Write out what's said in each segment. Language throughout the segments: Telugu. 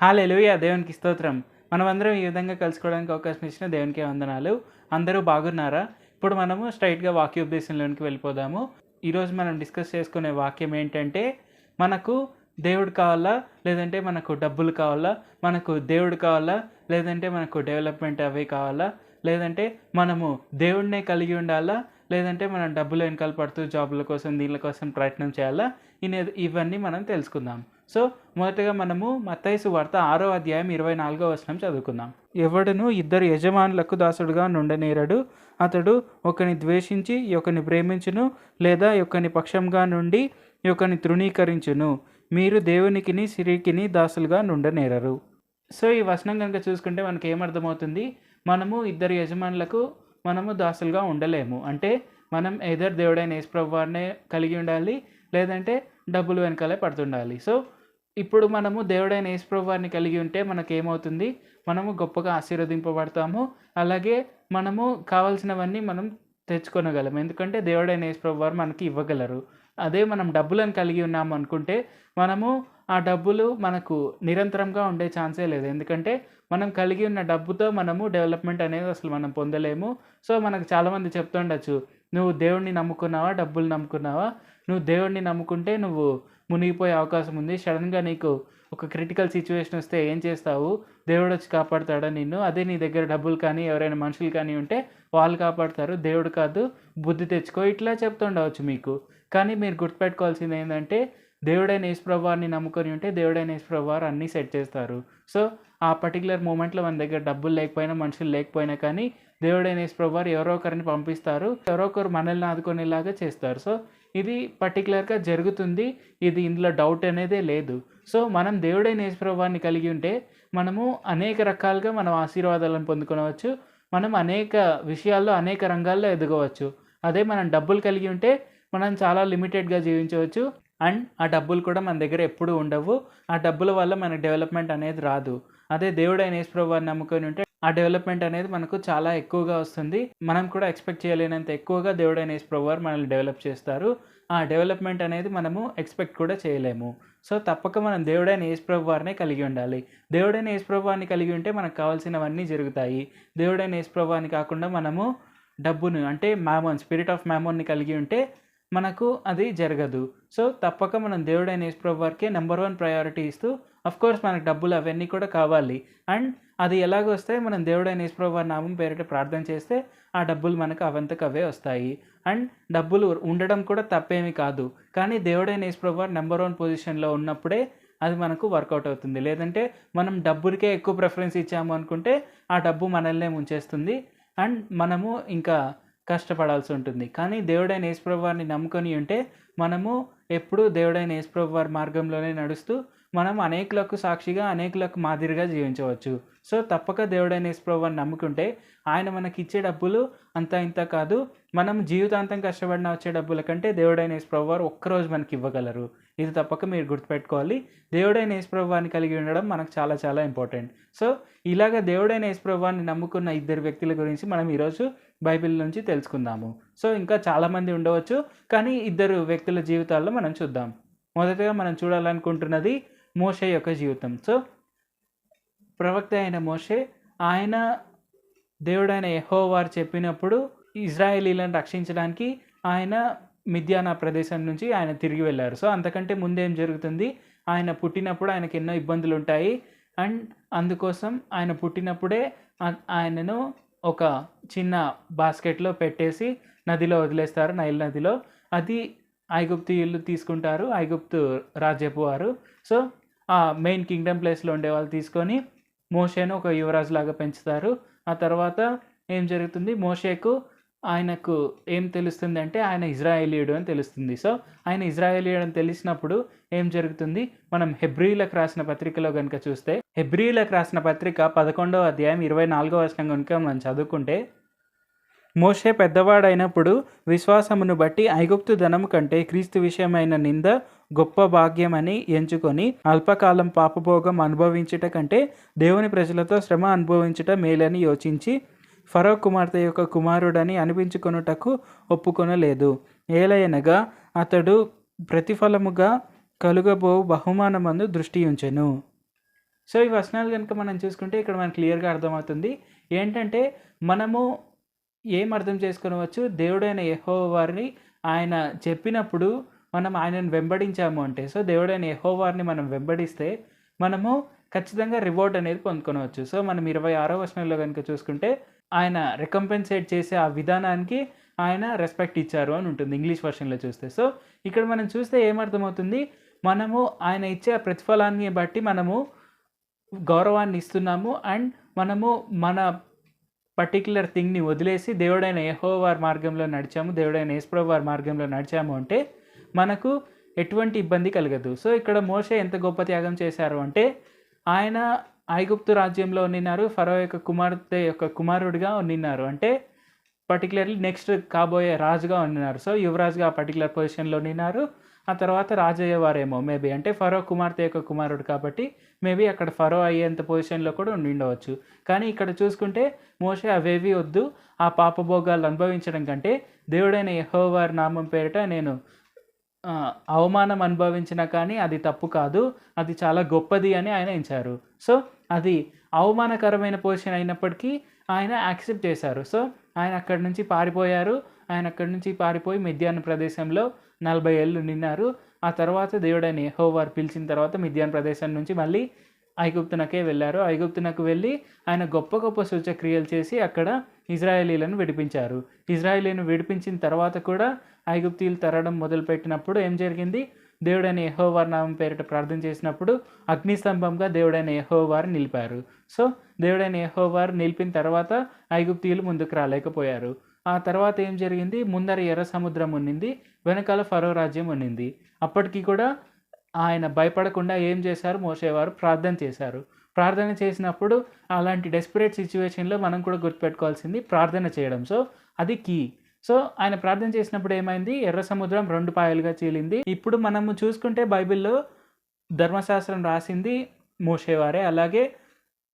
హల్లెలూయా! దేవునికి స్తోత్రం. మనమందరం ఈ విధంగా కలుసుకోవడానికి అవకాశం ఇచ్చిన దేవునికే వందనాలు. అందరూ బాగున్నారా? ఇప్పుడు మనము స్ట్రెయిట్‌గా వాక్యోపదేశంలోనికి వెళ్ళిపోదాము. ఈరోజు మనం డిస్కస్ చేసుకునే వాక్యం ఏంటంటే, మనకు దేవుడు కావాలా? లేదంటే మనకు డబ్బులు కావాలా? మనకు దేవుడు కావాలా? లేదంటే మనకు డెవలప్‌మెంట్ అవి కావాలా? లేదంటే మనము దేవుడినే కలిగి ఉండాలా? లేదంటే మనం డబ్బులు వెనకాల పడుతూ జాబుల కోసం, దీనిల కోసం ప్రయత్నం చేయాలా? ఇవన్నీ మనం తెలుసుకుందాం. సో, మొదటగా మనము మత్తయి సువార్త 6వ అధ్యాయం 24వ వచనం చదువుకుందాం. ఎవడును ఇద్దరు యజమానులకు దాసుడుగా నుండనేరడు. అతడు ఒకని ద్వేషించి ఒకని ప్రేమించును, లేదా ఒకని పక్షంగా నుండి ఒకని తృణీకరించును. మీరు దేవునికిని సిరికిని దాసులుగా నుండనేరరు. సో, ఈ వచనం కనుక చూసుకుంటే మనకి ఏమర్థమవుతుంది? మనము ఇద్దరు యజమానులకు మనము దాసులుగా ఉండలేము. అంటే మనం ఎయిదర్ దేవుడైన యేసుప్రభు వారినే కలిగి ఉండాలి, లేదంటే డబ్బులు వెనకాలే పడుతుండాలి. సో, ఇప్పుడు మనము దేవుడైన యేసుప్రభు వారిని కలిగి ఉంటే మనకేమవుతుంది? మనము గొప్పగా ఆశీర్వదింపబడతాము. అలాగే మనము కావాల్సినవన్నీ మనం తెచ్చుకొనగలం. ఎందుకంటే దేవుడైన యేసుప్రభు వారు మనకి ఇవ్వగలరు. అదే మనం డబ్బులను కలిగి ఉన్నాము అనుకుంటే, మనము ఆ డబ్బులు మనకు నిరంతరంగా ఉండే ఛాన్సే లేదు. ఎందుకంటే మనం కలిగి ఉన్న డబ్బుతో మనము డెవలప్‌మెంట్ అనేది అసలు మనం పొందలేము. సో, మనకు చాలామంది చెప్తుండొచ్చు, "నువ్వు దేవుడిని నమ్ముకున్నావా? డబ్బులు నమ్ముకున్నావా? నువ్వు దేవుడిని నమ్ముకుంటే నువ్వు మునిగిపోయే అవకాశం ఉంది. సడెన్‌గా నీకు ఒక క్రిటికల్ సిట్యుయేషన్ వస్తే ఏం చేస్తావు? దేవుడొచ్చి కాపాడుతాడా నిన్ను? అదే నీ దగ్గర డబ్బులు కానీ, ఎవరైనా మనుషులు కానీ ఉంటే వాళ్ళు కాపాడుతారు. దేవుడు కాదు. బుద్ధి తెచ్చుకో." ఇట్లా చెప్తుండవచ్చు మీకు. కానీ మీరు గుర్తుపెట్టుకోవాల్సింది ఏందంటే, దేవుడైన యేసుప్రభు వారిని నమ్ముకొని ఉంటే దేవుడైన యేసుప్రభు వారు అన్నీ సెట్ చేస్తారు. సో, ఆ పర్టిక్యులర్ మూమెంట్‌లో మన దగ్గర డబ్బులు లేకపోయినా, మనుషులు లేకపోయినా కానీ దేవుడైన యేసుప్రభు వారు ఎవరో ఒకరిని పంపిస్తారు. ఎవరో ఒకరు మనల్ని ఆదుకునేలాగా చేస్తారు. సో, ఇది పర్టిక్యులర్‌గా జరుగుతుంది. ఇందులో డౌట్ అనేదే లేదు. సో, మనం దేవుడైన యేసుప్రభు వారిని కలిగి ఉంటే మనము అనేక రకాలుగా మనం ఆశీర్వాదాలను పొందుకొనవచ్చు. మనం అనేక విషయాల్లో, అనేక రంగాల్లో ఎదగవచ్చు. అదే మనం డబ్బులు కలిగి ఉంటే మనం చాలా లిమిటెడ్‌గా జీవించవచ్చు. అండ్ ఆ డబ్బులు కూడా మన దగ్గర ఎప్పుడూ ఉండవు. ఆ డబ్బుల వల్ల మనకు డెవలప్‌మెంట్ అనేది రాదు. అదే దేవుడైన యేసుప్రభు వారిని నమ్ముకొని ఉంటే ఆ డెవలప్‌మెంట్ అనేది మనకు చాలా ఎక్కువగా వస్తుంది. మనం కూడా ఎక్స్‌పెక్ట్ చేయలేనంత ఎక్కువగా దేవుడైన యేసుప్రభు వారు మనల్ని డెవలప్ చేస్తారు. ఆ డెవలప్‌మెంట్ అనేది మనము ఎక్స్‌పెక్ట్ కూడా చేయలేము. సో, తప్పక మనం దేవుడైన యేసుప్రభు వారినే కలిగి ఉండాలి. దేవుడైన యేసుప్రభు వారిని కలిగి ఉంటే మనకు కావాల్సినవన్నీ జరుగుతాయి. దేవుడైన యేసుప్రభు వారిని కాకుండా మనము డబ్బును అంటే మామోన్, స్పిరిట్ ఆఫ్ మామోన్‌ని కలిగి ఉంటే మనకు అది జరగదు. సో, తప్పక మనం దేవుడైన యేసుప్రభు వారికే నంబర్ 1 ప్రయారిటీ ఇస్తూ, ఆఫ్‌కోర్స్ మనకు డబ్బులు అవన్నీ కూడా కావాలి. అండ్ అది ఎలాగొస్తాయి? మనం దేవుడైన యేసుప్రభు వారి నామం పేరిట ప్రార్థన చేస్తే ఆ డబ్బులు మనకు అవంతకు అవే వస్తాయి. అండ్ డబ్బులు ఉండడం కూడా తప్పేమీ కాదు. కానీ దేవుడైన యేసుప్రభు వారు నంబర్ 1 పొజిషన్‌లో ఉన్నప్పుడే అది మనకు వర్కౌట్ అవుతుంది. లేదంటే మనం డబ్బులకే ఎక్కువ ప్రిఫరెన్స్ ఇచ్చాము అనుకుంటే ఆ డబ్బు మనల్నే ముంచేస్తుంది. అండ్ మనము ఇంకా కష్టపడాల్సి ఉంటుంది. కానీ దేవుడైన యేసుప్రభు వారిని నమ్ముకొని ఉంటే మనము ఎప్పుడూ దేవుడైన యేసుప్రభు వారి మార్గంలోనే నడుస్తూ మనం అనేకులకు సాక్షిగా, అనేకులకు మాదిరిగా జీవించవచ్చు. సో, తప్పక దేవుడైన యేసుప్రభు వారిని నమ్ముకుంటే ఆయన మనకిచ్చే డబ్బులు అంతా ఇంతా కాదు. మనం జీవితాంతం కష్టపడిన వచ్చే డబ్బుల కంటే దేవుడైన యేసుప్రభు వారు ఒక్కరోజు మనకి ఇవ్వగలరు. ఇది తప్పక మీరు గుర్తుపెట్టుకోవాలి. దేవుడైన యేసుప్రభు వారిని కలిగి ఉండడం మనకు చాలా చాలా ఇంపార్టెంట్. సో, ఇలాగ దేవుడైన యేసుప్రభు వారిని నమ్ముకున్న ఇద్దరు వ్యక్తుల గురించి మనం ఈరోజు బైబిల్ నుంచి తెలుసుకుందాము. సో, ఇంకా చాలామంది ఉండవచ్చు. కానీ ఇద్దరు వ్యక్తుల జీవితాల్లో మనం చూద్దాం. మొదటగా మనం చూడాలనుకుంటున్నది మోషే యొక్క జీవితం. సో, ప్రవక్త అయిన మోషే ఆయన దేవుడైన యెహోవా వారు చెప్పినప్పుడు ఇశ్రాయేలీయులను రక్షించడానికి ఆయన మిద్యానా ప్రదేశం నుంచి ఆయన తిరిగి వెళ్లారు. సో, అంతకంటే ముందేం జరుగుతుంది? ఆయన పుట్టినప్పుడు ఆయనకు ఎన్నో ఇబ్బందులుంటాయి. అండ్ అందుకోసం ఆయన పుట్టినప్పుడే ఆయనను ఒక చిన్న బాస్కెట్‌లో పెట్టేసి నదిలో వదిలేస్తారు, నైల్ నదిలో. అది ఐగుప్తీయులు తీసుకుంటారు, ఐగుప్తు రాజ్యపు వారు. సో, ఆ మెయిన్ కింగ్డమ్ ప్లేస్‌లో ఉండేవాళ్ళు తీసుకొని మోషేను ఒక యువరాజులాగా పెంచుతారు. ఆ తర్వాత ఏం జరుగుతుంది? మోషేకు ఆయనకు ఏం తెలుస్తుందంటే ఆయన ఇజ్రాయేలీయుడు అని తెలుస్తుంది. సో, ఆయన ఇజ్రాయేలీయుడు అని తెలిసినప్పుడు ఏం జరుగుతుంది? మనం హెబ్రీయులకు రాసిన పత్రికలో గనుక చూస్తే, హెబ్రీయులకు రాసిన పత్రిక 11వ అధ్యాయం 24వ వచనం గనుక మనం చదువుకుంటే, మోషే పెద్దవాడైనప్పుడు విశ్వాసమును బట్టి ఐగుప్తు ధనము కంటే క్రీస్తు విషయమైన నింద గొప్ప భాగ్యమని ఎంచుకొని అల్పకాలం పాపభోగం అనుభవించుట కంటే దేవుని ప్రజలతో శ్రమ అనుభవించుట మేలని యోచించి ఫరో కుమార్తె యొక్క కుమారుడని అనిపించుకొనుటకు ఒప్పుకొనలేదు. ఏలయనగా అతడు ప్రతిఫలముగా కలుగబో బహుమానమందు దృష్టి ఉంచెను. సో ఈ వచనాలు కనుక మనం చూసుకుంటే ఇక్కడ మనకు క్లియర్‌గా అర్థమవుతుంది. ఏంటంటే మనము ఏం అర్థం చేసుకోవచ్చు, దేవుడైన యెహోవా వారిని ఆయన చెప్పినప్పుడు మనం ఆయనను వెంబడించాము అంటే, సో దేవుడైన యెహోవా వారిని మనం వెంబడిస్తే మనము ఖచ్చితంగా రివార్డ్ అనేది పొందుకొనవచ్చు. సో మనం 26వ వచనంలో గనుక చూసుకుంటే ఆయన రికంపెన్సేట్ చేసే ఆ విధానానికి ఆయన రెస్పెక్ట్ ఇచ్చారు అని ఉంటుంది ఇంగ్లీష్ వర్షన్‌లో చూస్తే. సో ఇక్కడ మనం చూస్తే ఏమర్థమవుతుంది, మనము ఆయన ఇచ్చే ప్రతిఫలాన్ని బట్టి మనము గౌరవాన్ని ఇస్తున్నాము. అండ్ మనము మన పర్టిక్యులర్ థింగ్‌ని వదిలేసి దేవుడైన యెహోవా వారి మార్గంలో నడిచాము, దేవుడైన యేసుప్రభు వారి మార్గంలో నడిచాము అంటే మనకు ఎటువంటి ఇబ్బంది కలగదు. సో ఇక్కడ మోషే ఎంత గొప్ప త్యాగం చేశారు అంటే, ఆయన ఐగుప్తు రాజ్యంలో ఉండినారు, ఫరో యొక్క కుమార్తె యొక్క కుమారుడిగా ఉండినారు. అంటే పర్టిక్యులర్లీ నెక్స్ట్ కాబోయే రాజుగా ఉండినారు. సో యువరాజుగా ఆ పర్టిక్యులర్ పొజిషన్‌లో ఉండినారు. ఆ తర్వాత రాజు అయ్యేవారేమో మేబీ, అంటే ఫరో కుమార్తె యొక్క కుమారుడు కాబట్టి మేబీ అక్కడ ఫరో అయ్యేంత పొజిషన్‌లో కూడా ఉండిండవచ్చు. కానీ ఇక్కడ చూసుకుంటే మోషే అవేవి వద్దు, ఆ పాపభోగాలు అనుభవించడం కంటే దేవుడైన యెహోవా వారి నామం పేరిట నేను అవమానం అనుభవించినా కానీ అది తప్పు కాదు, అది చాలా గొప్పది అని ఆయన ఎంచారు. సో అది అవమానకరమైన పొజిషన్ అయినప్పటికీ ఆయన యాక్సెప్ట్ చేశారు. సో ఆయన అక్కడి నుంచి పారిపోయారు. ఆయన అక్కడి నుంచి పారిపోయి మిద్యాను ప్రదేశంలో 40 ఏళ్ళు ఉండినారు. ఆ తర్వాత దేవుడైన యెహోవా వారు పిలిచిన తర్వాత మిద్యాను ప్రదేశం నుంచి మళ్ళీ ఐగుప్తునకే వెళ్ళారు. ఐగుప్తునకు వెళ్ళి ఆయన గొప్ప గొప్ప సూచక్రియలు చేసి అక్కడ ఇజ్రాయేలీలను విడిపించారు. ఇజ్రాయేలీలను విడిపించిన తర్వాత కూడా ఐగుప్తీయులు తరడం మొదలుపెట్టినప్పుడు ఏం జరిగింది, దేవుడైన యెహోవా వారి నామం పేరిట ప్రార్థన చేసినప్పుడు అగ్నిస్తంభంగా దేవుడైన యెహోవా వారు నిలిపారు. సో దేవుడైన యెహోవా వారు నిలిపిన తర్వాత ఐగుప్తీయులు ముందుకు రాలేకపోయారు. ఆ తర్వాత ఏం జరిగింది, ముందర ఎర్ర సముద్రం ఉన్నింది, వెనకాల ఫరో రాజ్యం ఉన్నింది. అప్పటికి కూడా ఆయన భయపడకుండా ఏం చేశారు, మోషేవారు ప్రార్థన చేశారు. ప్రార్థన చేసినప్పుడు అలాంటి డెస్పరేట్ సిచ్యువేషన్‌లో మనం కూడా గుర్తుపెట్టుకోవాల్సింది ప్రార్థన చేయడం. సో అది కీ. సో ఆయన ప్రార్థన చేసినప్పుడు ఏమైంది, ఎర్ర సముద్రం 2 పాయలుగా చీలింది. ఇప్పుడు మనము చూసుకుంటే బైబిల్‌లో ధర్మశాస్త్రం రాసింది మోషేవారే. అలాగే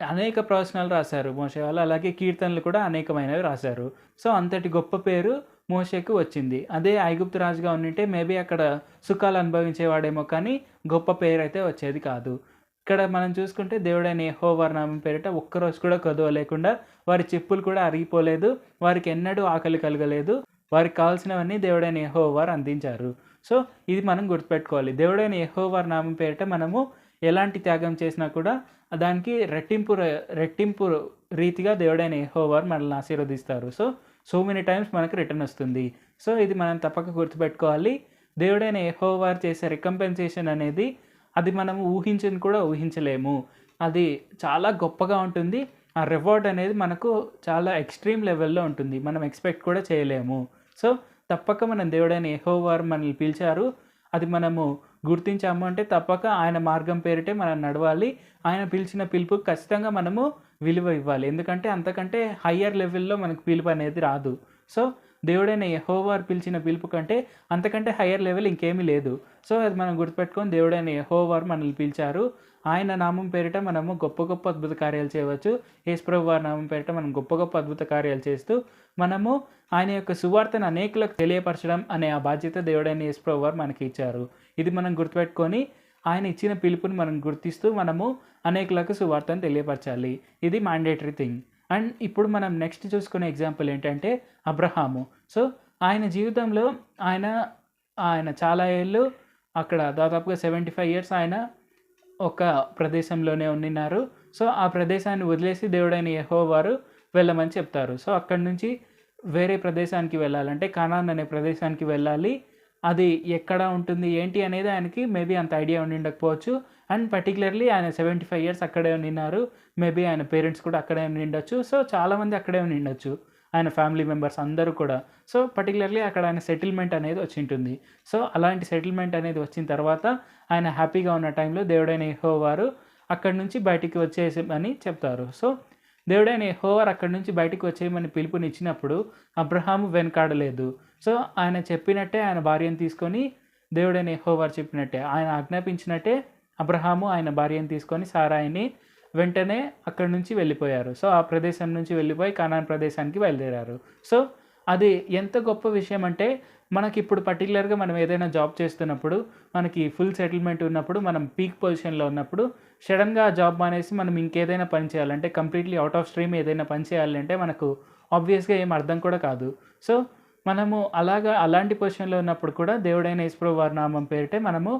అనేక ప్రవచనాలు రాశారు మోషే వాళ్ళు. అలాగే కీర్తనలు కూడా అనేకమైనవి రాశారు. సో అంతటి గొప్ప పేరు మోషేకు వచ్చింది. అదే ఐగుప్తు రాజుగా ఉండింటే మేబీ అక్కడ సుఖాలు అనుభవించేవాడేమో కానీ గొప్ప పేరైతే వచ్చేది కాదు. ఇక్కడ మనం చూసుకుంటే దేవుడైన యెహోవా వారి నామం పేరిట ఒక్కరోజు కూడా కొదువ లేకుండా వారి చెప్పులు కూడా అరిగిపోలేదు. వారికి ఎన్నడూ ఆకలి కలగలేదు. వారికి కావాల్సినవన్నీ దేవుడైన యెహోవా వారు అందించారు. సో ఇది మనం గుర్తుపెట్టుకోవాలి. దేవుడైన యెహోవా వారి నామం పేరిట మనము ఎలాంటి త్యాగం చేసినా కూడా దానికి రెట్టింపు రీతిగా దేవుడైన యెహోవా వారు మనల్ని ఆశీర్వదిస్తారు. సో మెనీ టైమ్స్ మనకు రిటర్న్ వస్తుంది. సో ఇది మనం తప్పక గుర్తుపెట్టుకోవాలి. దేవుడైన యెహోవా వారు చేసే రికంపెన్సేషన్ అనేది అది మనము ఊహించని కూడా ఊహించలేము. అది చాలా గొప్పగా ఉంటుంది. ఆ రివార్డ్ అనేది మనకు చాలా ఎక్స్ట్రీమ్ లెవెల్‌లో ఉంటుంది. మనం ఎక్స్పెక్ట్ కూడా చేయలేము. సో తప్పక మనం దేవుడైన యెహోవా వారు మనల్ని పిలిచారు. అది మనము గుర్తించాము అంటే తప్పక ఆయన మార్గం పేరిటే మనం నడవాలి. ఆయన పిలిచిన పిలుపుకి ఖచ్చితంగా మనము విలువ ఇవ్వాలి. ఎందుకంటే అంతకంటే హయ్యర్ లెవెల్‌లో మనకు పిలుపు అనేది రాదు. సో దేవుడైన యెహోవా వారు పిలిచిన పిలుపు కంటే అంతకంటే హయ్యర్ లెవెల్ ఇంకేమీ లేదు. సో అది మనం గుర్తుపెట్టుకొని దేవుడైన యెహోవా వారు మనల్ని పిలిచారు. ఆయన నామం పేరిట మనము గొప్ప గొప్ప అద్భుత కార్యాలు చేయవచ్చు. యేసుప్రభు వారి నామం పేరిట మనం గొప్ప గొప్ప అద్భుత కార్యాలు చేస్తూ మనము ఆయన యొక్క సువార్తను అనేకులకు తెలియపరచడం అనే ఆ బాధ్యత దేవుడైన యేసుప్రభు వారు మనకి ఇచ్చారు. ఇది మనం గుర్తుపెట్టుకొని ఆయన ఇచ్చిన పిలుపుని మనం గుర్తిస్తూ మనము అనేకులకు సువార్తను తెలియపరచాలి. ఇది మ్యాండేటరీ థింగ్. అండ్ ఇప్పుడు మనం నెక్స్ట్ చూసుకునే ఎగ్జాంపుల్ ఏంటంటే అబ్రహాము. సో ఆయన జీవితంలో ఆయన చాలా ఏళ్ళు అక్కడ దాదాపుగా 75 ఇయర్స్ ఆయన ఒక ప్రదేశంలోనే ఉండినారు. సో ఆ ప్రదేశాన్ని వదిలేసి దేవుడైన యెహోవా వారు వెళ్ళమని చెప్తారు. సో అక్కడి నుంచి వేరే ప్రదేశానికి వెళ్ళాలంటే కనాన్ అనే ప్రదేశానికి వెళ్ళాలి. అది ఎక్కడ ఉంటుంది ఏంటి అనేది ఆయనకి మేబీ అంత ఐడియా ఉండిండకపోవచ్చు. అండ్ పర్టికులర్లీ ఆయన 75 ఇయర్స్ అక్కడే ఉండినారు. మేబీ ఆయన పేరెంట్స్ కూడా అక్కడే ఉండిండొచ్చు. సో చాలామంది అక్కడే ఉండిండొచ్చు, ఆయన ఫ్యామిలీ మెంబర్స్ అందరూ కూడా. సో పర్టికులర్లీ అక్కడ ఆయన సెటిల్మెంట్ అనేది వచ్చి ఉంటుంది. సో అలాంటి సెటిల్మెంట్ అనేది వచ్చిన తర్వాత ఆయన హ్యాపీగా ఉన్న టైంలో దేవుడైన యెహోవా వారు అక్కడి నుంచి బయటికి వచ్చేయమని చెప్తారు. సో దేవుడైన యెహోవా వారు అక్కడి నుంచి బయటికి వచ్చేయమని పిలుపునిచ్చినప్పుడు అబ్రహాము వెనకాడలేదు. సో ఆయన చెప్పినట్టే ఆయన భార్యను తీసుకొని, దేవుడైన యెహోవా వారు చెప్పినట్టే ఆయన ఆజ్ఞాపించినట్టే అబ్రహాము ఆయన భార్యను తీసుకొని సారాయిని వెంటనే అక్కడి నుంచి వెళ్ళిపోయారు. సో ఆ ప్రదేశం నుంచి వెళ్ళిపోయి కనాన్ ప్రదేశానికి బయలుదేరారు. సో అది ఎంత గొప్ప విషయం అంటే మనకిప్పుడు పర్టిక్యులర్‌గా మనం ఏదైనా జాబ్ చేస్తున్నప్పుడు, మనకి ఫుల్ సెటిల్‌మెంట్ ఉన్నప్పుడు, మనం పీక్ పొజిషన్‌లో ఉన్నప్పుడు సడెన్‌గా ఆ జాబ్ మానేసి మనం ఇంకేదైనా పని చేయాలంటే కంప్లీట్‌లీ ఔట్ ఆఫ్ స్ట్రీమ్ ఏదైనా పని చేయాలంటే మనకు ఆబ్వియస్‌గా ఏం అర్థం కూడా కాదు. సో, మనము అలాంటి పొజిషన్‌లో ఉన్నప్పుడు కూడా దేవుడైన యేసుప్రభు వారి నామం పేరిట మనము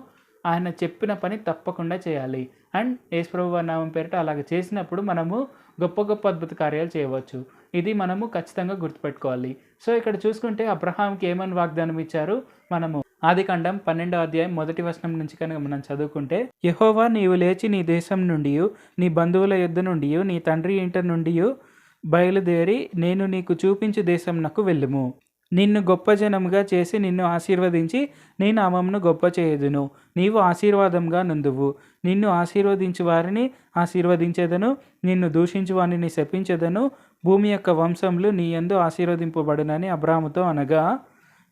ఆయన చెప్పిన పని తప్పకుండా చేయాలి. అండ్ యేసుప్రభు వారి నామం పేరిట అలాగ చేసినప్పుడు మనము గొప్ప గొప్ప అద్భుత కార్యాలు చేయవచ్చు. ఇది మనము ఖచ్చితంగా గుర్తుపెట్టుకోవాలి. సో, ఇక్కడ చూసుకుంటే అబ్రహాంకి ఏమని వాగ్దానం ఇచ్చారు? మనము ఆదికాండం 12వ అధ్యాయం మొదటి వచనం నుంచి కనుక మనం చదువుకుంటే, యెహోవా నీవు లేచి నీ దేశం నుండియు, నీ బంధువుల యొద్ద నుండియు, నీ తండ్రి ఇంట నుండియు బయలుదేరి నేను నీకు చూపించు దేశమునకు వెళ్ళుము. నిన్ను గొప్ప జనముగా చేసి నిన్ను ఆశీర్వదించి నీ నామమును గొప్ప చేయుదును. నీవు ఆశీర్వాదంగా నుందువు. నిన్ను ఆశీర్వదించు వారిని ఆశీర్వదించెదను, నిన్ను దూషించు వారిని శపించెదను. భూమి యొక్క వంశములు నీ యందు ఆశీర్వదింపబడునని అబ్రాముతో అనగా,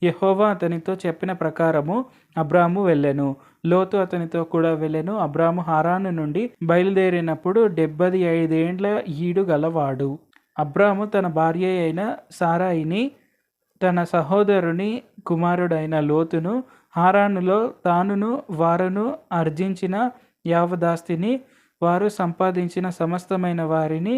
యెహోవా అతనితో చెప్పిన ప్రకారము అబ్రాము వెళ్ళెను. లోతు అతనితో కూడా వెళ్ళెను. అబ్రాము హారాను నుండి బయలుదేరినప్పుడు 75 ఏండ్ల ఈడు గలవాడు. అబ్రాము తన భార్య అయిన సారాయిని, తన సహోదరుని కుమారుడైన లోతును, హారానులో తానును వారును ఆర్జించిన యావదాస్తిని, వారు సంపాదించిన సమస్తమైన వారిని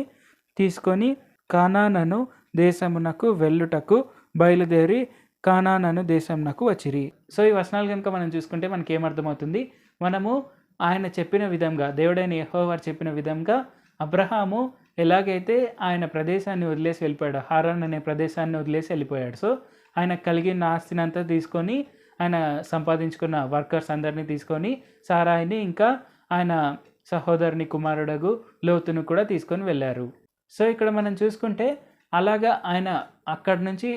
తీసుకొని కానాను దేశమునకు వెళ్ళుటకు బయలుదేరి కానాను దేశమునకు వచ్చిరి. సో, ఈ వచనాలు కనుక మనం చూసుకుంటే మనకి ఏమర్థమవుతుంది? మనము ఆయన చెప్పిన విధంగా, దేవుడైన యెహోవా చెప్పిన విధంగా అబ్రహాము ఎలాగైతే ఆయన ప్రదేశాన్ని వదిలేసి వెళ్ళిపోయాడు, హారాన్ అనే ప్రదేశాన్ని వదిలేసి వెళ్ళిపోయాడు. సో, ఆయనకు కలిగిన ఆస్తినంతా తీసుకొని, ఆయన సంపాదించుకున్న వర్కర్స్ అందరినీ తీసుకొని, సారాయిని ఇంకా ఆయన సహోదరుని కుమారుడగు లోతును కూడా తీసుకొని వెళ్ళారు. సో, ఇక్కడ మనం చూసుకుంటే అలాగా ఆయన అక్కడి నుంచి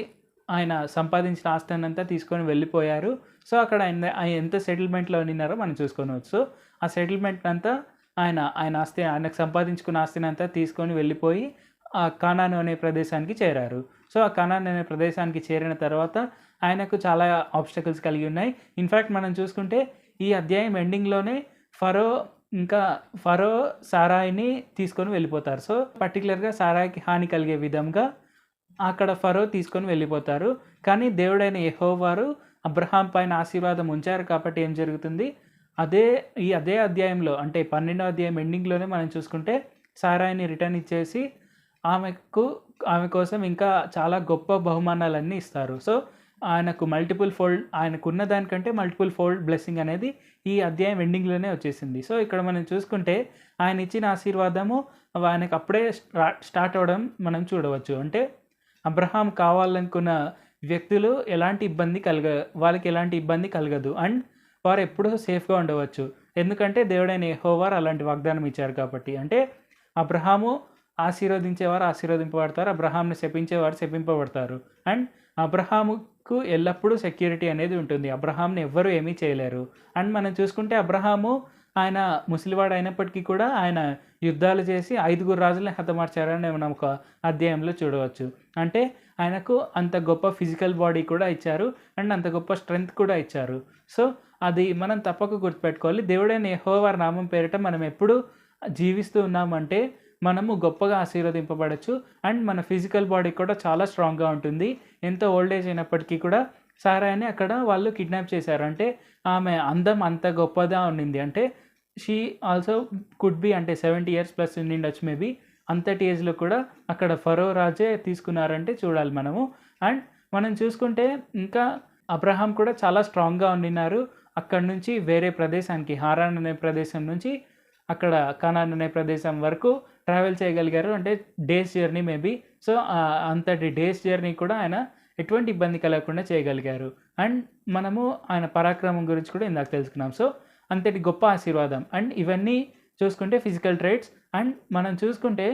ఆయన సంపాదించిన ఆస్తినంతా తీసుకొని వెళ్ళిపోయారు. సో, అక్కడ ఆయన ఎంత సెటిల్మెంట్‌లో ఉన్నారో మనం చూసుకోవచ్చు. సో, ఆ సెటిల్మెంట్ అంతా ఆయన ఆస్తి, ఆయనకు సంపాదించుకున్న ఆస్తినంతా తీసుకొని వెళ్ళిపోయి కానాను అనే ప్రదేశానికి చేరారు. సో, ఆ కానాను అనే ప్రదేశానికి చేరిన తర్వాత ఆయనకు చాలా ఆబ్స్టకల్స్ కలిగి ఉన్నాయి. ఇన్‌ఫాక్ట్ మనం చూసుకుంటే ఈ అధ్యాయం ఎండింగ్‌లోనే ఫరో సారాయిని తీసుకొని వెళ్ళిపోతారు. సో, పర్టిక్యులర్‌గా సారాయికి హాని కలిగే విధంగా అక్కడ ఫరో తీసుకొని వెళ్ళిపోతారు. కానీ దేవుడైన యెహోవారు అబ్రహాం పైన ఆశీర్వాదం ఉంచారు కాబట్టి ఏం జరుగుతుంది? అదే అధ్యాయంలో అంటే 12వ అధ్యాయం ఎండింగ్‌లోనే మనం చూసుకుంటే సారాయిని రిటర్న్ ఇచ్చేసి ఆమె కోసం ఇంకా చాలా గొప్ప బహుమానాలన్నీ ఇస్తారు. సో, ఆయనకున్న దానికంటే మల్టిపుల్ ఫోల్డ్ బ్లెస్సింగ్ అనేది ఈ అధ్యాయం ఎండింగ్‌లోనే వచ్చేసింది. సో, ఇక్కడ మనం చూసుకుంటే ఆయన ఇచ్చిన ఆశీర్వాదము ఆయనకు అప్పుడే స్టార్ట్ అవ్వడం మనం చూడవచ్చు. అంటే అబ్రహాం కావాలనుకున్న వ్యక్తులు వాళ్ళకి ఎలాంటి ఇబ్బంది కలగదు. అండ్ వారు ఎప్పుడూ సేఫ్‌గా ఉండవచ్చు. ఎందుకంటే దేవుడైన యెహోవా అలాంటి వాగ్దానం ఇచ్చారు కాబట్టి. అంటే అబ్రహాము ఆశీర్వదించేవారు ఆశీర్వదింపబడతారు. అబ్రహాంని శపించేవారు శపింపబడతారు. అండ్ అబ్రహాముకు ఎల్లప్పుడూ సెక్యూరిటీ అనేది ఉంటుంది. అబ్రహాంని ఎవ్వరూ ఏమీ చేయలేరు. అండ్ మనం చూసుకుంటే అబ్రహాము ఆయన ముసలివాడు అయినప్పటికీ కూడా ఆయన యుద్ధాలు చేసి 5 రాజులను హతమార్చారని మనం ఒక అధ్యాయంలో చూడవచ్చు. అంటే ఆయనకు అంత గొప్ప ఫిజికల్ బాడీ కూడా ఇచ్చారు. అండ్ అంత గొప్ప స్ట్రెంగ్త్ కూడా ఇచ్చారు. సో, అది మనం తప్పక గుర్తుపెట్టుకోవాలి. దేవుడైన యెహోవా నామం పేరిట మనం ఎప్పుడు జీవిస్తూ ఉన్నామంటే మనము గొప్పగా ఆశీర్వదింపబడచ్చు. అండ్ మన ఫిజికల్ బాడీ కూడా చాలా స్ట్రాంగ్‌గా ఉంటుంది. ఎంత ఓల్డ్ ఏజ్ అయినప్పటికీ కూడా సారాయిని అక్కడ వాళ్ళు కిడ్నాప్ చేశారు. అంటే ఆమె అందం అంత గొప్పగా ఉండింది. అంటే షీ ఆల్సో కుడ్ బి అంటే 70 ఇయర్స్ ప్లస్ ఉండిండొచ్చు మేబీ. అంతటి ఏజ్‌లో కూడా అక్కడ ఫరో రాజే తీసుకున్నారంటే చూడాలి మనము. అండ్ మనం చూసుకుంటే ఇంకా అబ్రహాం కూడా చాలా స్ట్రాంగ్‌గా ఉండినారు. అక్కడి నుంచి వేరే ప్రదేశానికి హారాన్ అనే ప్రదేశం నుంచి అక్కడ కానాన్ అనే ప్రదేశం వరకు ట్రావెల్ చేయగలిగారు. అంటే డేస్ జర్నీ మేబీ. సో, అంతటి డేస్ జర్నీ కూడా ఆయన ఎటువంటి ఇబ్బంది కలగకుండా చేయగలిగారు. అండ్ మనము ఆయన పరాక్రమం గురించి కూడా ఇందాక తెలుసుకున్నాం. సో, అంతటి గొప్ప ఆశీర్వాదం. అండ్ ఇవన్నీ చూసుకుంటే ఫిజికల్ ట్రైట్స్. అండ్ మనం చూసుకుంటే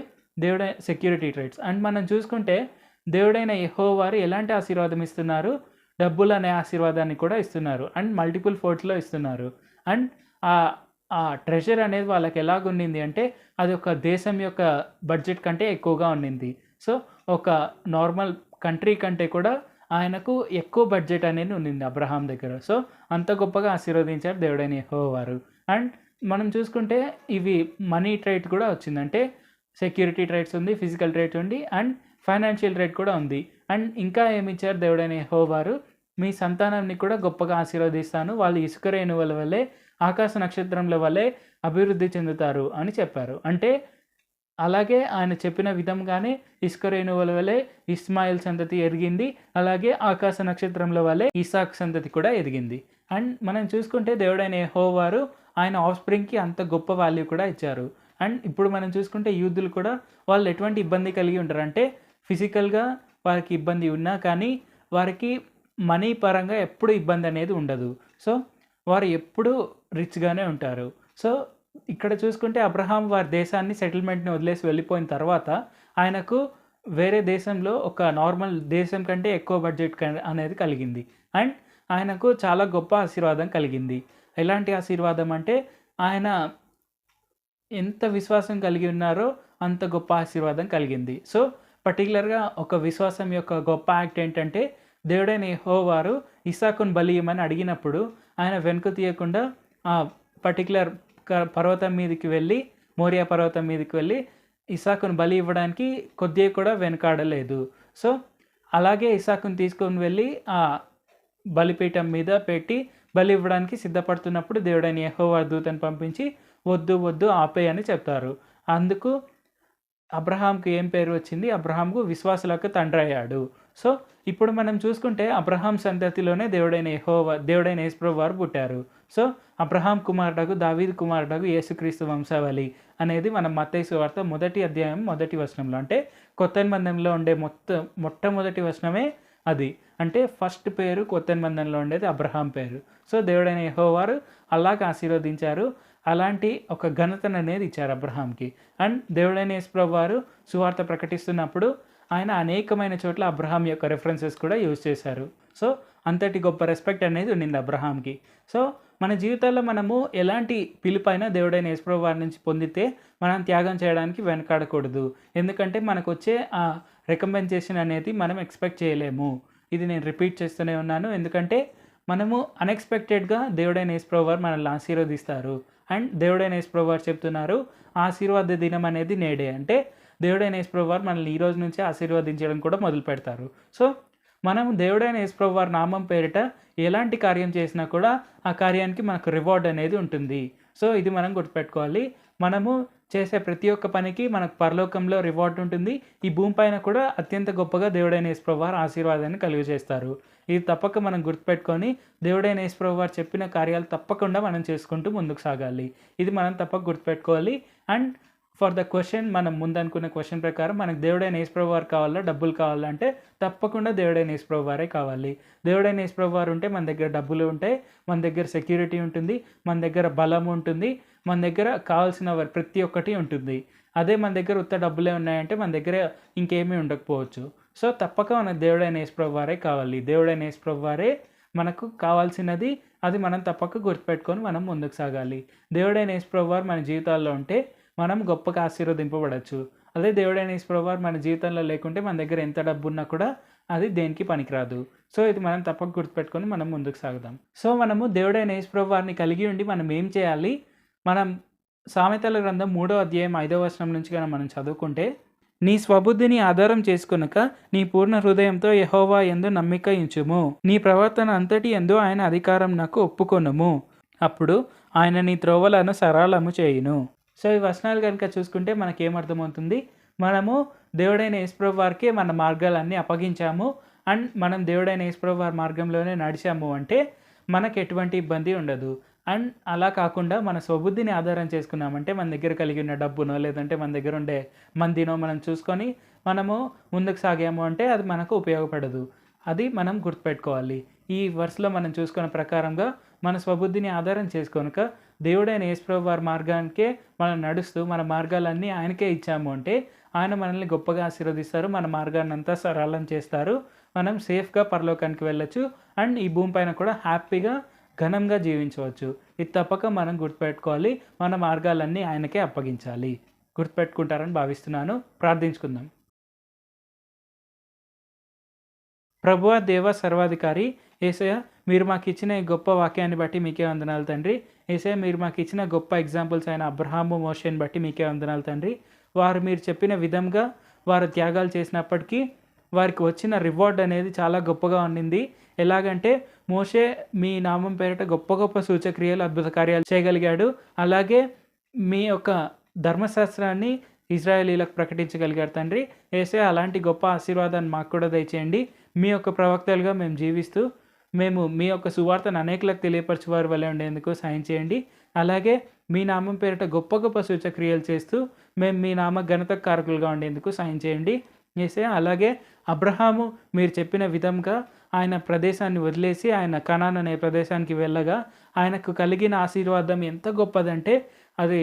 సెక్యూరిటీ ట్రైట్స్. అండ్ మనం చూసుకుంటే దేవుడైన యెహోవారు ఎలాంటి ఆశీర్వాదం ఇస్తున్నారు? డబ్బులు అనే ఆశీర్వాదాన్ని కూడా ఇస్తున్నారు. అండ్ మల్టిపుల్ ఫోర్ట్స్‌లో ఇస్తున్నారు. అండ్ ఆ ట్రెజర్ అనేది వాళ్ళకి ఎలాగుండింది అంటే అది ఒక దేశం యొక్క బడ్జెట్ కంటే ఎక్కువగా ఉండింది. సో, ఒక నార్మల్ కంట్రీ కంటే కూడా ఆయనకు ఎక్కువ బడ్జెట్ అనేది ఉండింది అబ్రహాం దగ్గర. సో, అంత గొప్పగా ఆశీర్వదించారు దేవుడైన యెహోవారు. అండ్ మనం చూసుకుంటే ఇవి మనీ ట్రైట్ కూడా వచ్చింది. అంటే సెక్యూరిటీ ట్రైట్స్ ఉంది, ఫిజికల్ ట్రైట్ ఉంది అండ్ ఫైనాన్షియల్ ట్రైట్ కూడా ఉంది. అండ్ ఇంకా ఏమిచ్చారు దేవుడైన యెహోవారు, మీ సంతానాన్ని కూడా గొప్పగా ఆశీర్వదిస్తాను, వాళ్ళు ఇసుక రేణువుల వలె ఆకాశ నక్షత్రముల వలె అభివృద్ధి చెందుతారు అని చెప్పారు. అంటే అలాగే ఆయన చెప్పిన విధంగానే ఇసుక రేణువుల వలె ఇస్మాయిల్ సంతతి ఎదిగింది. అలాగే ఆకాశ నక్షత్రముల వలె ఇసాక్ సంతతి కూడా ఎదిగింది. అండ్ మనం చూసుకుంటే దేవుడైన యెహోవారు ఆయన ఆఫ్‌స్ప్రింగ్‌కి అంత గొప్ప వాల్యూ కూడా ఇచ్చారు. అండ్ ఇప్పుడు మనం చూసుకుంటే యూదులు కూడా వాళ్ళు ఎటువంటి ఇబ్బంది కలిగి ఉంటారంటే ఫిజికల్‌గా వారికి ఇబ్బంది ఉన్నా కానీ వారికి మనీ పరంగా ఎప్పుడు ఇబ్బంది అనేది ఉండదు. సో వారు ఎప్పుడూ రిచ్‌గానే ఉంటారు. సో ఇక్కడ చూసుకుంటే అబ్రహాం వారి దేశాన్ని సెటిల్మెంట్‌ని వదిలేసి వెళ్ళిపోయిన తర్వాత ఆయనకు వేరే దేశంలో ఒక నార్మల్ దేశం కంటే ఎక్కువ బడ్జెట్ అనేది కలిగింది. అండ్ ఆయనకు చాలా గొప్ప ఆశీర్వాదం కలిగింది. ఎలాంటి ఆశీర్వాదం అంటే ఆయన ఎంత విశ్వాసం కలిగి ఉన్నారో అంత గొప్ప ఆశీర్వాదం కలిగింది. సో పర్టిక్యులర్‌గా ఒక విశ్వాసం యొక్క గొప్ప యాక్ట్ ఏంటంటే దేవుడైన యెహోవారు ఇస్సాకును బలి ఇయ్యమని అడిగినప్పుడు ఆయన వెనుక తీయకుండా ఆ పర్టిక్యులర్ పర్వతం మీదకి వెళ్ళి, మోరియా పర్వతం మీదకి వెళ్ళి ఇస్సాకును బలి ఇవ్వడానికి కొద్దిగా కూడా వెనకాడలేదు. సో అలాగే ఇస్సాకును తీసుకొని వెళ్ళి ఆ బలిపీఠం మీద పెట్టి బలి ఇవ్వడానికి సిద్ధపడుతున్నప్పుడు దేవుడైన యెహోవా దూతను పంపించి వద్దు వద్దు ఆపేయ్ అని చెప్తారు. అందుకు అబ్రహాంకి ఏం పేరు వచ్చింది? అబ్రహాంకు విశ్వాసులకు తండ్రి అయ్యాడు. సో ఇప్పుడు మనం చూసుకుంటే అబ్రహాం సంతతిలోనే దేవుడైన యేసుప్రభు వారు పుట్టారు. సో అబ్రహాం కుమారుడగు దావీదు కుమారుడగు యేసుక్రీస్తు వంశావళి అనేది మనం మత్తయి సువార్త 1వ అధ్యాయం 1వ వచనంలో, అంటే కొత్త నిబంధనలో ఉండే మొట్టమొదటి వచనమే అది. అంటే ఫస్ట్ పేరు కొత్త నిబంధనలో ఉండేది అబ్రహాం పేరు. సో దేవుడైన యెహోవారు అలాగ ఆశీర్వదించారు. అలాంటి ఒక ఘనతను అనేది ఇచ్చారు అబ్రహాంకి. అండ్ దేవుడైన యేసుప్రభు వారు సువార్త ప్రకటిస్తున్నప్పుడు ఆయన అనేకమైన చోట్ల అబ్రహాం యొక్క రెఫరెన్సెస్ కూడా యూజ్ చేశారు. సో అంతటి గొప్ప రెస్పెక్ట్ అనేది ఉండింది అబ్రహాంకి. సో మన జీవితాల్లో మనము ఎలాంటి పిలుపైనా దేవుడైన యేసుప్రభు వారి నుంచి పొందితే మనం త్యాగం చేయడానికి వెనకాడకూడదు. ఎందుకంటే మనకు వచ్చే ఆ రికమెండేషన్ అనేది మనం ఎక్స్పెక్ట్ చేయలేము. ఇది నేను రిపీట్ చేస్తూనే ఉన్నాను. ఎందుకంటే మనము అన్ఎక్స్పెక్టెడ్‌గా దేవుడైన యేసుప్రభు వారు మనల్ని ఆశీర్వదిస్తారు. అండ్ దేవుడైన యేసుప్రభు వారు చెప్తున్నారు, ఆశీర్వాద దినం అనేది నేడే. అంటే దేవుడైన యేసుప్రభు వారు మనల్ని ఈ రోజు నుంచే ఆశీర్వదించడం కూడా మొదలుపెడతారు. సో మనం దేవుడైన యేసుప్రభు వారి నామం పేరిట ఎలాంటి కార్యం చేసినా కూడా ఆ కార్యానికి మనకు రివార్డ్ అనేది ఉంటుంది. సో ఇది మనం గుర్తుపెట్టుకోవాలి. మనము చేసే ప్రతి ఒక్క పనికి మనకు పరలోకంలో రివార్డ్ ఉంటుంది. ఈ భూమి పైన కూడా అత్యంత గొప్పగా దేవుడైన యేసుప్రభు వారు ఆశీర్వాదాన్ని కలుగజేస్తారు. ఇది తప్పక మనం గుర్తుపెట్టుకొని దేవుడైన యేసుప్రభు వారు చెప్పిన కార్యాలు తప్పకుండా మనం చేసుకుంటూ ముందుకు సాగాలి. ఇది మనం తప్పక గుర్తుపెట్టుకోవాలి. అండ్ ఫర్ ద క్వశ్చన్, మనం ముందనుకున్న క్వశ్చన్ ప్రకారం మనకు దేవుడైన యేసుప్రభు వారు కావాలా, డబ్బులు కావాలా అంటే తప్పకుండా దేవుడైన యేసుప్రభు వారే కావాలి. దేవుడైన యేసుప్రభు వారు ఉంటే మన దగ్గర డబ్బులు ఉంటాయి, మన దగ్గర సెక్యూరిటీ ఉంటుంది, మన దగ్గర బలం ఉంటుంది, మన దగ్గర కావాల్సిన ప్రతి ఒక్కటి ఉంటుంది. అదే మన దగ్గర ఉత్త డబ్బులే ఉన్నాయంటే మన దగ్గర ఇంకేమీ ఉండకపోవచ్చు. సో తప్పక మనకు దేవుడైన యేసుప్రభు వారే కావాలి. దేవుడైన యేసుప్రభు వారే మనకు కావాల్సినది. అది మనం తప్పక గుర్తుపెట్టుకొని మనం ముందుకు సాగాలి. దేవుడైన యేసుప్రభు వారు మన జీవితాల్లో ఉంటే మనం గొప్పగా ఆశీర్వదింపబడచ్చు. అదే దేవుడైన యేసుప్రభు వారు మన జీవితంలో లేకుంటే మన దగ్గర ఎంత డబ్బు ఉన్నా కూడా అది దేనికి పనికిరాదు. సో ఇది మనం తప్పక గుర్తుపెట్టుకొని మనం ముందుకు సాగుదాం. సో మనము దేవుడైన యేసుప్రభు వారిని కలిగి ఉండి మనం ఏం చేయాలి? మనం సామెతల గ్రంథం 3వ అధ్యాయం 5వ వచనం నుంచి కనుక మనం చదువుకుంటే, నీ స్వబుద్ధిని ఆధారం చేసుకొనక నీ పూర్ణ హృదయంతో యెహోవా యందు నమ్మిక ఉంచుము. నీ ప్రవర్తన అంతటి యందు ఆయన అధికారం నాకు ఒప్పుకొనుము. అప్పుడు ఆయన నీ త్రోవలను సరళము చేయును. సో ఈ వచనాలు కనుక చూసుకుంటే మనకేమర్థమవుతుంది? మనము దేవుడైన యేసుప్రభు వారికే మన మార్గాలన్నీ అప్పగించాము. అండ్ మనం దేవుడైన యేసుప్రభు వారి మార్గంలోనే నడిచాము అంటే మనకు ఎటువంటి ఇబ్బంది ఉండదు. అండ్ అలా కాకుండా మన స్వబుద్ధిని ఆధారం చేసుకున్నామంటే మన దగ్గర కలిగి ఉన్న డబ్బునో లేదంటే మన దగ్గర ఉండే మందినో మనం చూసుకొని మనము ముందుకు సాగాము అంటే అది మనకు ఉపయోగపడదు. అది మనం గుర్తుపెట్టుకోవాలి. ఈ వర్స్లో మనం చూసుకున్న ప్రకారంగా మన స్వబుద్ధిని ఆధారం చేసుకొనక దేవుడైన యేసుప్రభు వారి మార్గానికే మనం నడుస్తూ మన మార్గాలన్నీ ఆయనకే ఇచ్చాము అంటే ఆయన మనల్ని గొప్పగా ఆశీర్వదిస్తారు. మన మార్గాన్ని అంతా సరళం చేస్తారు. మనం సేఫ్గా పరలోకానికి వెళ్ళొచ్చు. అండ్ ఈ భూమి పైన కూడా హ్యాపీగా ఘనంగా జీవించవచ్చు. ఇది తప్పక మనం గుర్తుపెట్టుకోవాలి. మన మార్గాలన్నీ ఆయనకే అప్పగించాలి. గుర్తుపెట్టుకుంటారని భావిస్తున్నాను. ప్రార్థించుకుందాం. ప్రభువా, దేవ, సర్వాధికారి యేసయ్య, మీరు మాకు ఇచ్చిన ఈ గొప్ప వాక్యాన్ని బట్టి మీకే వందనాలు తండ్రి. యేసయ్య, మీరు మాకు ఇచ్చిన గొప్ప ఎగ్జాంపుల్స్ అయిన అబ్రహాము, మోషేని బట్టి మీకే వందనాలు తండ్రి. వారు మీరు చెప్పిన విధంగా వారు త్యాగాలు చేసినప్పటికీ వారికి వచ్చిన రివార్డ్ అనేది చాలా గొప్పగా ఉండింది. ఎలాగంటే మోషే మీ నామం పేరిట గొప్ప గొప్ప సూచక్రియలు అద్భుత కార్యాలు చేయగలిగాడు. అలాగే మీ యొక్క ధర్మశాస్త్రాన్ని ఇజ్రాయేలీలకు ప్రకటించగలిగారు తండ్రి. యేసయ్య అలాంటి గొప్ప ఆశీర్వాదాన్ని మాకు కూడా దయచేయండి. మీ యొక్క ప్రవక్తలుగా మేము జీవిస్తూ మేము మీ యొక్క సువార్తను అనేకులకు తెలియపరచువారి వలె ఉండేందుకు సాయం చేయండి. అలాగే మీ నామం పేరిట గొప్ప గొప్ప సూచక్రియలు చేస్తూ మేము మీ నామ ఘనత కారకులుగా ఉండేందుకు సాయం చేయండి యేసయ్య. అలాగే అబ్రహాము మీరు చెప్పిన విధంగా ఆయన ప్రదేశాన్ని వదిలేసి ఆయన కనాన్ అనే ప్రదేశానికి వెళ్ళగా ఆయనకు కలిగిన ఆశీర్వాదం ఎంత గొప్పదంటే అది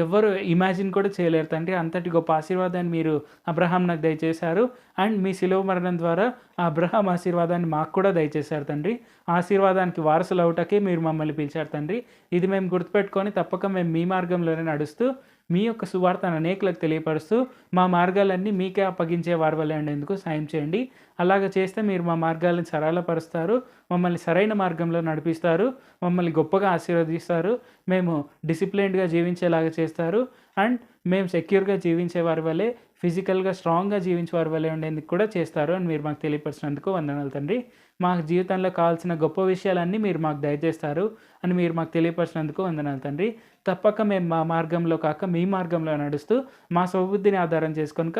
ఎవ్వరు ఇమాజిన్ కూడా చేయలేరు తండ్రి. అంతటి గొప్ప ఆశీర్వాదాన్ని మీరు అబ్రహాం నాకు దయచేశారు. అండ్ మీ శిలువ మరణం ద్వారా ఆ అబ్రహాం ఆశీర్వాదాన్ని మాకు కూడా దయచేశారు తండ్రి. ఆశీర్వాదానికి వారసులు అవుటకే మీరు మమ్మల్ని పిలిచారు తండ్రి. ఇది మేము గుర్తుపెట్టుకొని తప్పక మేము మీ మార్గంలోనే నడుస్తూ మీ యొక్క సువార్తను అనేకులకు తెలియపరుస్తూ మా మార్గాలన్నీ మీకే అప్పగించే వారి వల్ల ఉండేందుకు సాయం చేయండి. అలాగ చేస్తే మీరు మా మార్గాలను సరళపరుస్తారు, మమ్మల్ని సరైన మార్గంలో నడిపిస్తారు, మమ్మల్ని గొప్పగా ఆశీర్వదిస్తారు, మేము డిసిప్లైన్డ్గా జీవించేలాగా చేస్తారు. అండ్ మేము సెక్యూర్గా జీవించే వారి వల్లే, ఫిజికల్గా స్ట్రాంగ్గా జీవించే వారి వల్లే ఉండేందుకు కూడా చేస్తారు అని మీరు మాకు తెలియపరిచినందుకు వందనాలు తండ్రి. మా జీవితంలో కావాల్సిన గొప్ప విషయాలన్నీ మీరు మాకు దయచేస్తారు అని మీరు మాకు తెలియపరిచినందుకు వందనాలు తండ్రి. తప్పక మేము మా మార్గంలో కాక మీ మార్గంలో నడుస్తూ మా స్వబుద్ధిని ఆధారం చేసుకొనక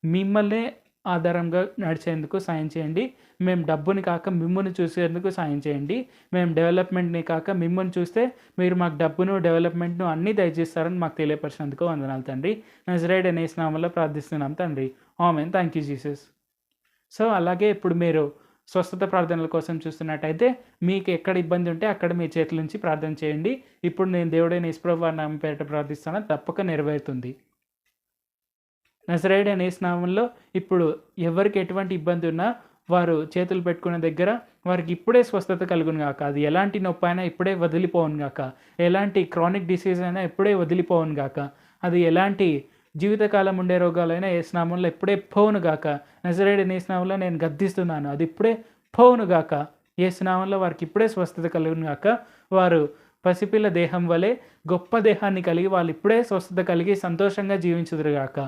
మిమ్మల్ని ఆధారంగా నడిచేందుకు సాయం చేయండి. మేము డబ్బుని కాక మిమ్మల్ని చూసేందుకు సాయం చేయండి. మేము డెవలప్మెంట్ని కాక మిమ్మల్ని చూస్తే మీరు మాకు డబ్బును డెవలప్మెంట్ను అన్నీ దయచేస్తారని మాకు తెలియపరిచినందుకు వందనాలు తండ్రి. నజరేయుడైన యేసు నామములో ప్రార్థిస్తున్నాం తండ్రి. ఆమేన్. Thank you Jesus. సో అలాగే ఇప్పుడు మీరు స్వస్థత ప్రార్థనల కోసం చూస్తున్నట్టయితే మీకు ఎక్కడ ఇబ్బంది ఉంటే అక్కడ మీ చేతుల నుంచి ప్రార్థన చేయండి. ఇప్పుడు నేను దేవుడైన యేసు ప్రభువు వారి నామం పేరిట ప్రార్థిస్తాను, తప్పక నెరవేరుతుంది. నజరేయుడైన యేసు నామములో ఇప్పుడు ఎవరికి ఎటువంటి ఇబ్బంది ఉన్నా వారు చేతులు పెట్టుకునే దగ్గర వారికి ఇప్పుడే స్వస్థత కలుగును గాక. అది ఎలాంటి నొప్పి అయినా ఇప్పుడే వదిలిపోవును గాక. ఎలాంటి క్రానిక్ డిసీజ్ అయినా ఇప్పుడే వదిలిపోవును గాక. అది ఎలాంటి జీవితకాలం ఉండే రోగాలైనా యేసు నామములో ఇప్పుడే పోవును గాక. నజరేయుడైన యేసు నామములో నేను గద్దిస్తున్నాను, అది ఇప్పుడే పోవును గాక. యేసు నామములో వారికి ఇప్పుడే స్వస్థత కలుగును గాక. వారు పసిపిల్ల దేహం వలె గొప్ప దేహాన్ని కలిగి వాళ్ళు ఇప్పుడే స్వస్థత కలిగి సంతోషంగా జీవించుదురుగాక.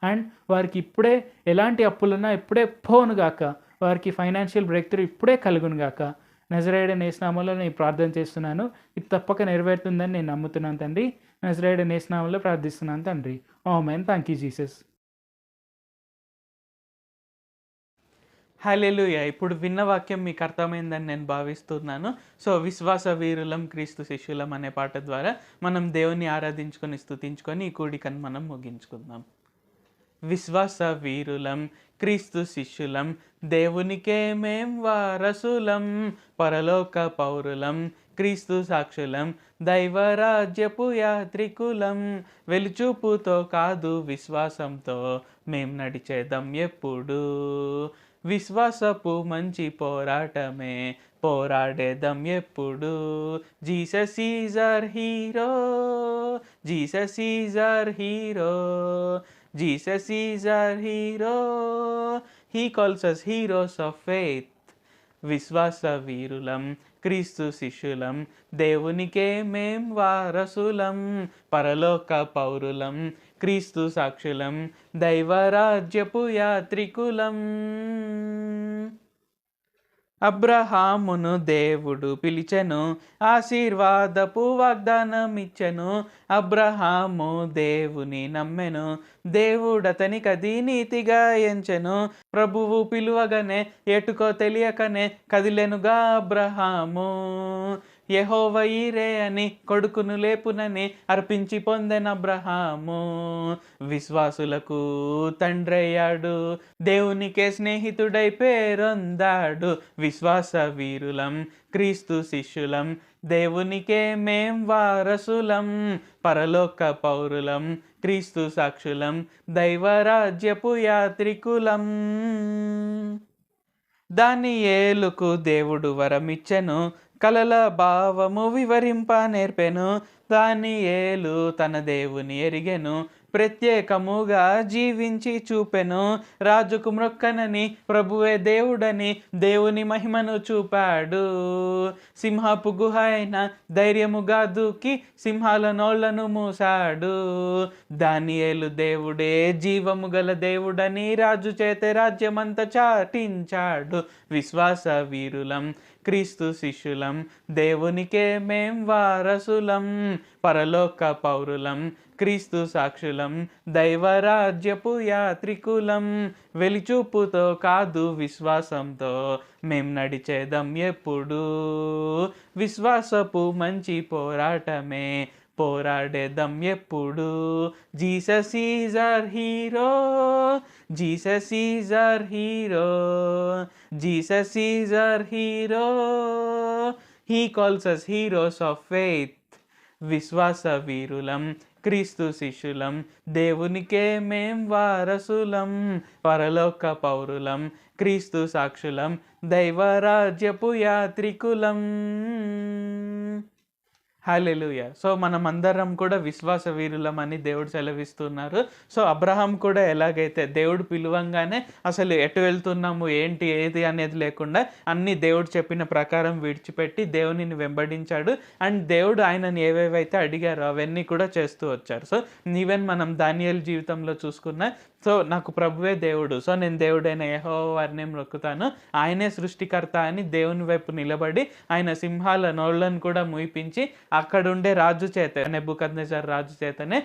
అండ్ వారికి ఇప్పుడే ఎలాంటి అప్పులున్నా ఇప్పుడే పోవును గాక. వారికి ఫైనాన్షియల్ బ్రేక్ త్రూ ఇప్పుడే కలుగును గాక. నజరేయుడైన యేసు నామములో నేను ప్రార్థన చేస్తున్నాను, ఇది తప్పక నెరవేరుతుందని నేను నమ్ముతున్నాను తండ్రి. నజరేయుడైన యేసు నామములో ప్రార్థిస్తున్నాను తండ్రి. ఆమేన్. Thank you Jesus. హల్లెలూయా. ఇప్పుడు విన్న వాక్యం మీకు అర్థమైందని నేను భావిస్తున్నాను. సో విశ్వాస వీరులం క్రీస్తు శిష్యులం అనే పాట ద్వారా మనం దేవుని ఆరాధించుకొని స్తుతించుకొని ఈ కూడికను మనం ముగించుకుందాం. విశ్వాస వీరులం క్రీస్తు శిష్యులం, దేవునికే మేం వారసులం, పరలోక పౌరులం క్రీస్తు సాక్షులం, దైవరాజ్యపు యాత్రికులం, వెలుచూపుతో కాదు విశ్వాసంతో మేం నడిచేదం ఎప్పుడు, విశ్వాసపు మంచి పోరాటమే పోరాడేదం ఎప్పుడు. Jesus is our hero, Jesus is our hero, Jesus is our hero, he calls us heroes of faith. విశ్వాస వీరులం క్రీస్తు శిష్యులం, దేవునికే మేం వారసులం, పరలోక పౌరులం క్రీస్తు సాక్షులం, దైవరాజ్యపు యాత్రికులం. అబ్రహామును దేవుడు పిలిచెను, ఆశీర్వాదపు వాగ్దానమిచ్చెను. అబ్రహాము దేవుని నమ్మెను, దేవుడతనికది నీతిగా ఎంచెను. ప్రభువు పిలువగానే ఎటుకో తెలియకనే కదిలెనుగా అబ్రహాము. యెహోవా ఈరే అని కొడుకును లేపునని అర్పించి పొందెన అబ్రహాము. విశ్వాసులకు తండ్రయ్యాడు, దేవునికే స్నేహితుడై పేరొందాడు. విశ్వాస వీరులం క్రీస్తు శిష్యులం, దేవునికే మేం వారసులం, పరలోక పౌరులం క్రీస్తు సాక్షులం, దైవరాజ్యపు యాత్రికులం. దానియేలుకు దేవుడు వరమిచ్చెను, కలల భావము వివరింప నేర్పెను. దానియేలు తన దేవుని ఎరిగెను, ప్రత్యేకముగా జీవించి చూపెను. రాజుకు మ్రొక్కనని ప్రభువే దేవుడని దేవుని మహిమను చూపాడు. సింహపు గుహ అయిన ధైర్యముగా దూకి సింహాల నోళ్లను మూసాడు. దానియేలు దేవుడే జీవము గల దేవుడని రాజు చేత రాజ్యమంతా చాటించాడు. విశ్వాస వీరులం, క్రీస్తు శిష్యులం, దేవునికే మేం వారసులం, పరలోక పౌరులం, క్రీస్తు సాక్షులం, దైవరాజ్యపు యాత్రికులం. వెలిచూపుతో కాదు విశ్వాసంతో మేం నడిచేదం ఎప్పుడు. విశ్వాసపు మంచి పోరాటమే పోరాడేదం ఎప్పుడు. Jesus is our hero, Jesus is our hero, Jesus is our hero. He calls us heroes of faith. విశ్వాస వీరులం, క్రీస్తు శిష్యులం, దేవునికే మేం వారసులం, పరలోక పౌరులం, క్రీస్తు సాక్షులం, దైవరాజ్యపు యాత్రికులం. హల్లెలూయా. సో మనమందరం కూడా విశ్వాస వీరులమని దేవుడు సెలవిస్తున్నారు. సో అబ్రహాం కూడా ఎలాగైతే దేవుడు పిలువంగానే అసలు ఎటు వెళ్తున్నాము ఏంటి ఏది అనేది లేకుండా అన్ని దేవుడు చెప్పిన ప్రకారం విడిచిపెట్టి దేవునిని వెంబడించాడు. అండ్ దేవుడు ఆయనని ఏవేవైతే అడిగారో అవన్నీ కూడా చేస్తూ వచ్చారు. సో ఈవెన్ మనం దానియేలు జీవితంలో చూసుకున్న, సో నాకు ప్రభువే దేవుడు, సో నేను దేవుడైన యెహోవా వారిని మొక్కుతాను, ఆయనే సృష్టికర్త అని దేవుని వైపు నిలబడి ఆయన సింహాల నోళ్ళను కూడా ముయిపించి అక్కడ ఉండే రాజు చేత, నెబుకద్నెజర్ రాజు చేతనే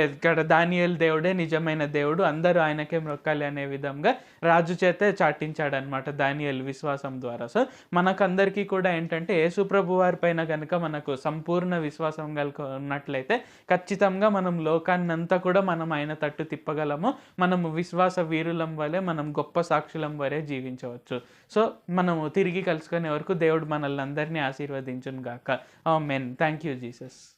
ఇక్కడ దానియేలు దేవుడే నిజమైన దేవుడు, అందరూ ఆయనకే మొక్కాలి అనే విధంగా రాజు చేతే చాటించాడనమాట దానియేలు విశ్వాసం ద్వారా. సో మనకందరికీ కూడా ఏంటంటే యేసు ప్రభు వారి పైన కనుక మనకు సంపూర్ణ విశ్వాసం ఉన్నట్లయితే ఖచ్చితంగా మనం లోకాన్నంతా కూడా మనం ఆయన తట్టు తిప్పగలము. మనము విశ్వాస వీరులం వలె మనం గొప్ప సాక్షులం వలె జీవించవచ్చు. సో మనము తిరిగి కలుసుకునే వరకు దేవుడు మనల్ని అందరినీ ఆశీర్వదించును గాక. ఆమేన్. Thank you Jesus.